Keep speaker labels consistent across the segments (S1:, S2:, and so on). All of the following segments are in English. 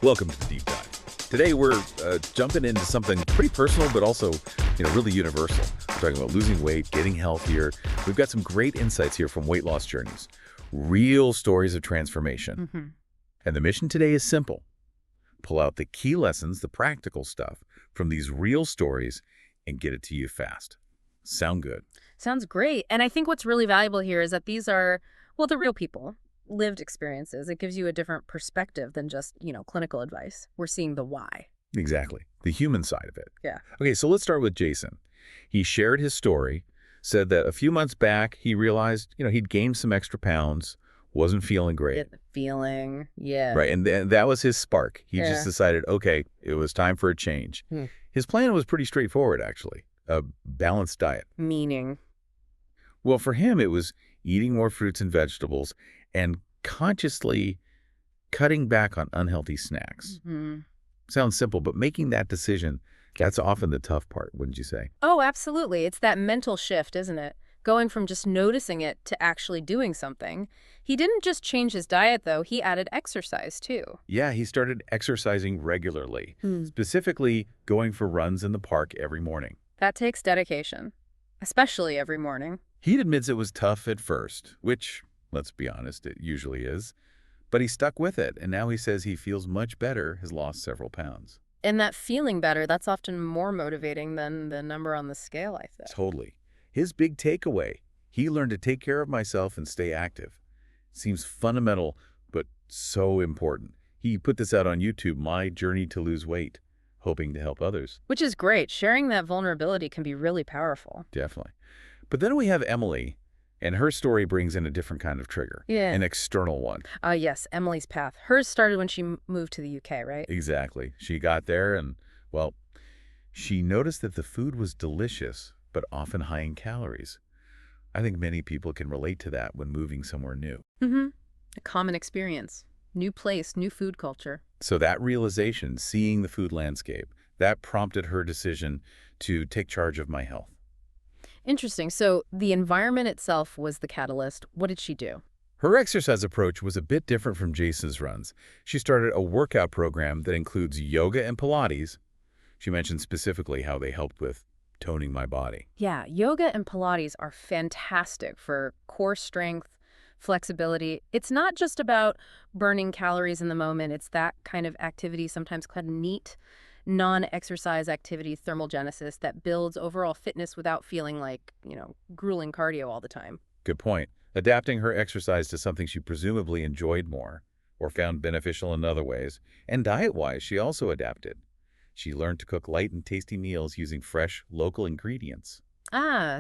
S1: Welcome to the Deep Dive. Today we're jumping into something pretty personal, but also, really universal. We're talking about losing weight, getting healthier. We've got some great insights here from weight loss journeys, real stories of transformation. And the mission today is simple. Pull out the key lessons, the practical stuff from these real stories and get it to you fast. Sound good?
S2: Sounds great. And I think what's really valuable here is that these are, well, the real people, lived experiences. It gives you a different perspective than just, clinical advice. We're seeing the why.
S1: Exactly. The human side of it.
S2: Yeah.
S1: Okay, so let's start with Jason. He shared his story, said that a few months back, he realized, he'd gained some extra pounds, wasn't feeling great.
S2: Get the feeling. Yeah.
S1: Right, and that was his spark. He
S2: Yeah.
S1: just decided, okay, it was time for a change. His plan was pretty straightforward, actually. A balanced diet.
S2: Meaning.
S1: Well, for him, it was eating more fruits and vegetables and consciously cutting back on unhealthy snacks. Sounds simple, but making that decision, that's often the tough part, wouldn't you say?
S2: Oh, absolutely. It's that mental shift, isn't it? Going from just noticing it to actually doing something. He didn't just change his diet, though. He added exercise, too.
S1: Yeah, he started exercising regularly, specifically going for runs in the park every morning.
S2: That takes dedication, especially every morning.
S1: He admits it was tough at first, which, let's be honest, it usually is. But he stuck with it, and now he says he feels much better, has lost several pounds.
S2: And that feeling better, that's often more motivating than the number on the scale, I think.
S1: Totally. His big takeaway, he learned to take care of myself and stay active. Seems fundamental, but so important. He put this out on YouTube, My Journey to Lose Weight, hoping to help others.
S2: Which is great. Sharing that vulnerability can be really powerful.
S1: Definitely. But then we have Emily, and her story brings in a different kind of trigger.
S2: Yeah.
S1: An external one.
S2: Yes, Emily's path. Hers started when she moved to the UK, right?
S1: Exactly. She got there and, well, she noticed that the food was delicious, but often high in calories. I think many people can relate to that when moving somewhere new.
S2: A common experience. New place, new food culture.
S1: So that realization, seeing the food landscape, that prompted her decision to take charge of my health.
S2: Interesting. So the environment itself was the catalyst. What did she do?
S1: Her exercise approach was a bit different from Jason's runs. She started a workout program that includes yoga and Pilates. She mentioned specifically how they helped with toning my body.
S2: Yeah, yoga and Pilates are fantastic for core strength, flexibility. It's not just about burning calories in the moment. It's that kind of activity, sometimes called neat, non-exercise activity, thermogenesis, that builds overall fitness without feeling like, grueling cardio all the time.
S1: Good point. Adapting her exercise to something she presumably enjoyed more or found beneficial in other ways. And diet-wise, she also adapted. She learned to cook light and tasty meals using fresh, local ingredients.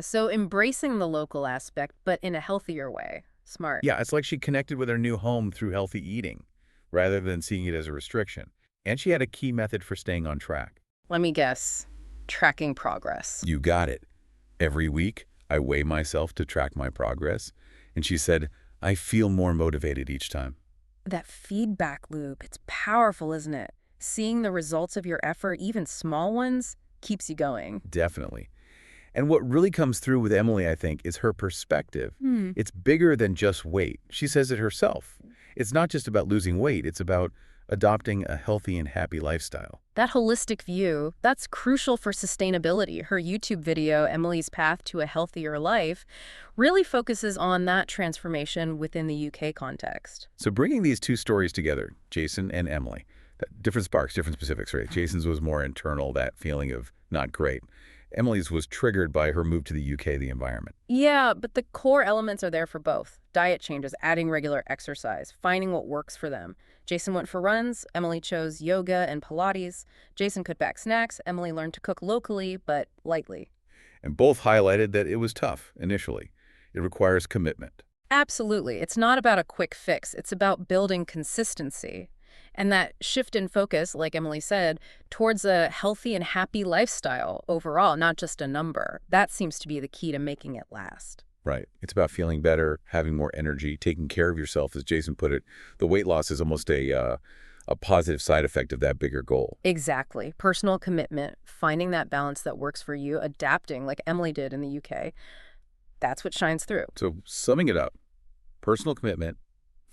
S2: So embracing the local aspect, but in a healthier way. Smart.
S1: Yeah, it's like she connected with her new home through healthy eating, rather than seeing it as a restriction. And she had a key method for staying on track.
S2: Let me guess. Tracking progress.
S1: You got it. Every week, I weigh myself to track my progress. And she said, I feel more motivated each time.
S2: That feedback loop, it's powerful, isn't it? Seeing the results of your effort, even small ones, keeps you going.
S1: Definitely. And what really comes through with Emily, I think, is her perspective. It's bigger than just weight. She says it herself. It's not just about losing weight. It's about adopting a healthy and happy lifestyle.
S2: That holistic view, that's crucial for sustainability. Her YouTube video, Emily's Path to a Healthier Life, really focuses on that transformation within the UK context.
S1: So bringing these two stories together, Jason and Emily, different sparks, different specifics, right? Jason's was more internal, that feeling of not great. Emily's was triggered by her move to the UK, the environment.
S2: Yeah, but the core elements are there for both. Diet changes, adding regular exercise, finding what works for them. Jason went for runs, Emily chose yoga and Pilates. Jason cut back snacks, Emily learned to cook locally, but lightly.
S1: And both highlighted that it was tough initially. It requires commitment.
S2: Absolutely. It's not about a quick fix. It's about building consistency. And that shift in focus, like Emily said, towards a healthy and happy lifestyle overall, not just a number. That seems to be the key to making it last.
S1: Right. It's about feeling better, having more energy, taking care of yourself, as Jason put it. The weight loss is almost a positive side effect of that bigger goal.
S2: Exactly. Personal commitment, finding that balance that works for you, adapting like Emily did in the UK. That's what shines through.
S1: So summing it up, personal commitment,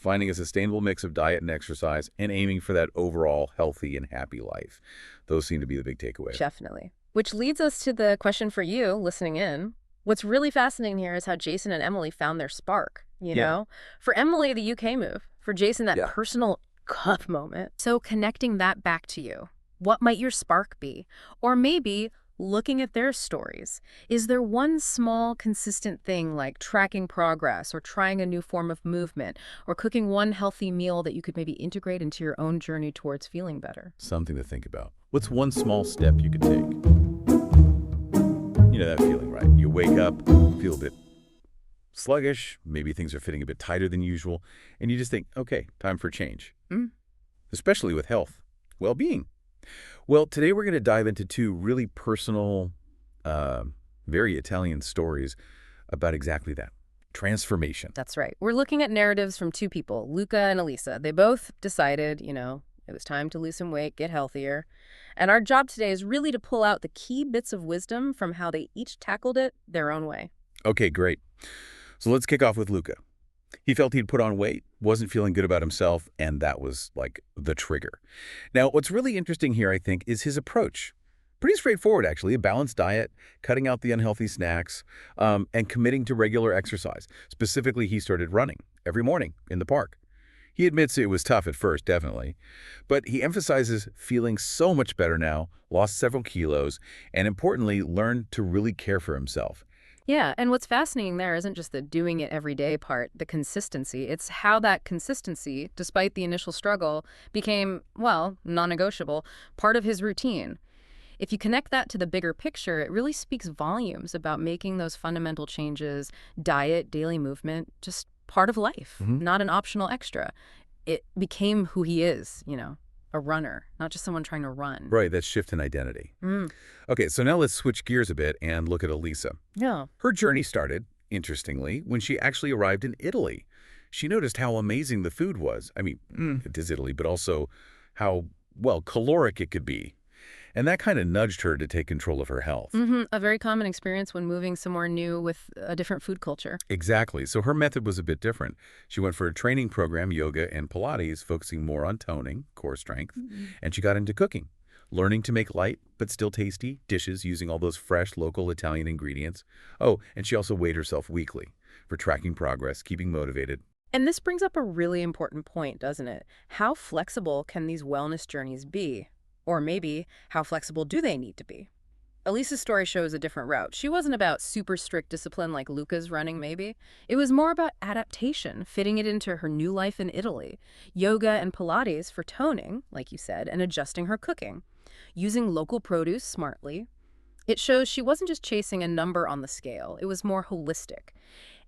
S1: finding a sustainable mix of diet and exercise, and aiming for that overall healthy and happy life. Those seem to be the big takeaways.
S2: Definitely. Which leads us to the question for you listening in. What's really fascinating here is how Jason and Emily found their spark, you
S1: Yeah.
S2: know? For Emily, the UK move. For Jason, that
S1: Yeah.
S2: personal cuff moment. So connecting that back to you. What might your spark be? Or maybe looking at their stories. Is there one small, consistent thing like tracking progress or trying a new form of movement or cooking one healthy meal that you could maybe integrate into your own journey towards feeling better?
S1: Something to think about. What's one small step you could take? You know that feeling, right? You wake up, feel a bit sluggish, maybe things are fitting a bit tighter than usual, and you just think, okay, time for change. Especially with health, well-being. Well, today we're going to dive into two really personal, very Italian stories about exactly that, transformation.
S2: That's right. We're looking at narratives from two people, Luca and Elisa. They both decided, it was time to lose some weight, get healthier. And our job today is really to pull out the key bits of wisdom from how they each tackled it their own way.
S1: Okay, great. So let's kick off with Luca. He felt he'd put on weight, wasn't feeling good about himself, and that was like the trigger. Now, what's really interesting here, I think, is his approach. Pretty straightforward, actually. A balanced diet, cutting out the unhealthy snacks, and committing to regular exercise. Specifically, he started running every morning in the park. He admits it was tough at first, definitely, but he emphasizes feeling so much better now, lost several kilos, and importantly, learned to really care for himself.
S2: Yeah, and what's fascinating there isn't just the doing it every day part, the consistency. It's how that consistency, despite the initial struggle, became, well, non-negotiable, part of his routine. If you connect that to the bigger picture, it really speaks volumes about making those fundamental changes, diet, daily movement, just part of life, not an optional extra. It became who he is, a runner, not just someone trying to run.
S1: Right, that shift in identity. Okay, so now let's switch gears a bit and look at Elisa.
S2: Yeah.
S1: Her journey started, interestingly, when she actually arrived in Italy. She noticed how amazing the food was. I mean, it is Italy, but also how, well, caloric it could be. And that kind of nudged her to take control of her health.
S2: A very common experience when moving somewhere new with a different food culture.
S1: Exactly. So her method was a bit different. She went for a training program, yoga and Pilates, focusing more on toning, core strength, and she got into cooking, learning to make light but still tasty dishes using all those fresh local Italian ingredients. Oh, and she also weighed herself weekly for tracking progress, keeping motivated.
S2: And this brings up a really important point, doesn't it? How flexible can these wellness journeys be? Or maybe, how flexible do they need to be? Elisa's story shows a different route. She wasn't about super strict discipline like Luca's running, maybe. It was more about adaptation, fitting it into her new life in Italy. Yoga and Pilates for toning, like you said, and adjusting her cooking. Using local produce smartly. It shows she wasn't just chasing a number on the scale. It was more holistic.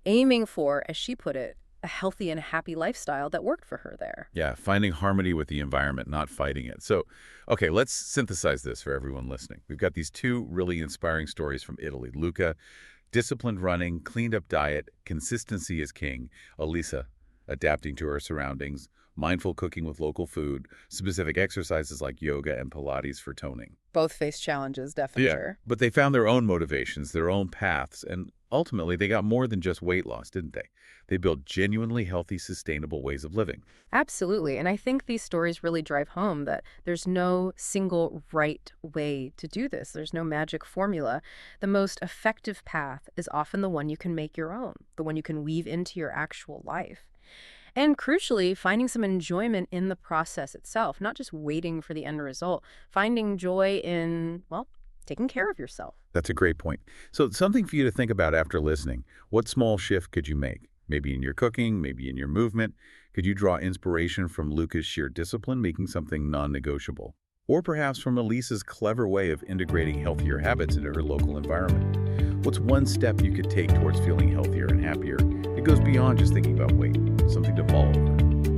S2: Aiming for, as she put it, a healthy and happy lifestyle that worked for her there.
S1: Yeah, finding harmony with the environment, not fighting it. So, okay, let's synthesize this for everyone listening. We've got these two really inspiring stories from Italy. Luca, disciplined running, cleaned up diet, consistency is king. Elisa, adapting to her surroundings, mindful cooking with local food, specific exercises like yoga and Pilates for toning.
S2: Both face challenges, definitely. Sure.
S1: But they found their own motivations, their own paths, and ultimately they got more than just weight loss, didn't they? They built genuinely healthy, sustainable ways of living.
S2: Absolutely. And I think these stories really drive home that there's no single right way to do this. There's no magic formula. The most effective path is often the one you can make your own, the one you can weave into your actual life. And crucially, finding some enjoyment in the process itself, not just waiting for the end result, finding joy in, well, taking care of yourself.
S1: That's a great point. So something for you to think about after listening. What small shift could you make? Maybe in your cooking, maybe in your movement. Could you draw inspiration from Luca's sheer discipline, making something non-negotiable? Or perhaps from Elisa's clever way of integrating healthier habits into her local environment? What's one step you could take towards feeling healthier and happier? It goes beyond just thinking about weight, something to mull over.